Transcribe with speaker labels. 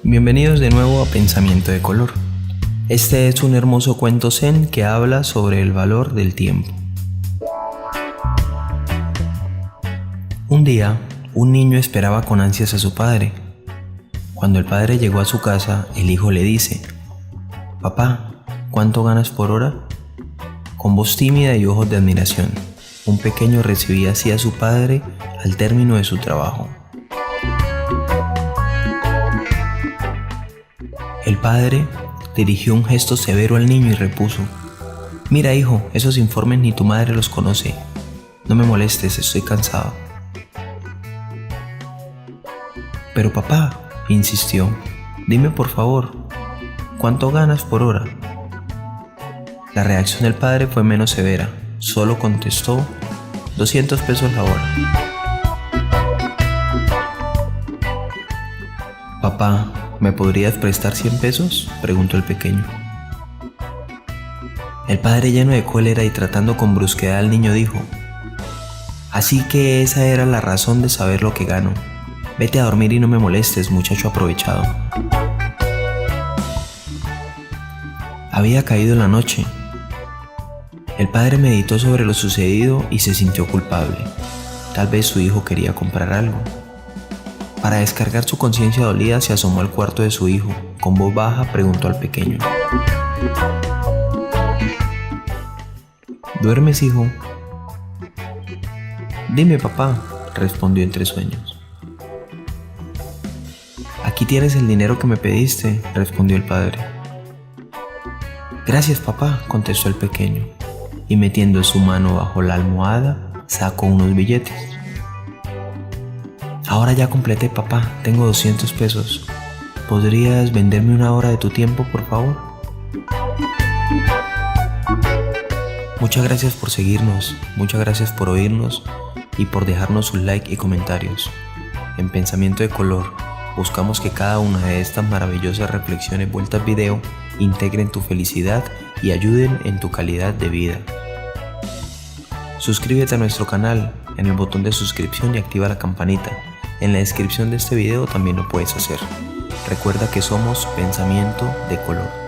Speaker 1: Bienvenidos de nuevo a Pensamiento de Color. Este es un hermoso cuento zen que habla sobre el valor del tiempo. Un día, un niño esperaba con ansias a su padre. Cuando el padre llegó a su casa, el hijo le dice: «Papá, ¿cuánto ganas por hora?». Con voz tímida y ojos de admiración, un pequeño recibía así a su padre al término de su trabajo. El padre dirigió un gesto severo al niño y repuso: «Mira, hijo, esos informes ni tu madre los conoce. No me molestes, estoy cansado». «Pero papá», insistió, «dime por favor, ¿cuánto ganas por hora?». La reacción del padre fue menos severa, solo contestó: $200 la hora. «Papá, ¿me podrías prestar 100 pesos?», preguntó el pequeño. El padre, lleno de cólera y tratando con brusquedad al niño, dijo: «Así que esa era la razón de saber lo que gano. Vete a dormir y no me molestes, muchacho aprovechado». Había caído la noche. El padre meditó sobre lo sucedido y se sintió culpable. Tal vez su hijo quería comprar algo. Para descargar su conciencia dolida, se asomó al cuarto de su hijo. Con voz baja preguntó al pequeño: «¿Duermes, hijo?». «Dime, papá», respondió entre sueños. «Aquí tienes el dinero que me pediste», respondió el padre. «Gracias, papá», contestó el pequeño, y metiendo su mano bajo la almohada, sacó unos billetes. «Ahora ya completé, papá, tengo 200 pesos. ¿Podrías venderme una hora de tu tiempo, por favor?». Muchas gracias por seguirnos, muchas gracias por oírnos y por dejarnos sus like y comentarios. En Pensamiento de Color, buscamos que cada una de estas maravillosas reflexiones vueltas video integren tu felicidad y ayuden en tu calidad de vida. Suscríbete a nuestro canal en el botón de suscripción y activa la campanita. En la descripción de este video también lo puedes hacer. Recuerda que somos Pensamiento de Color.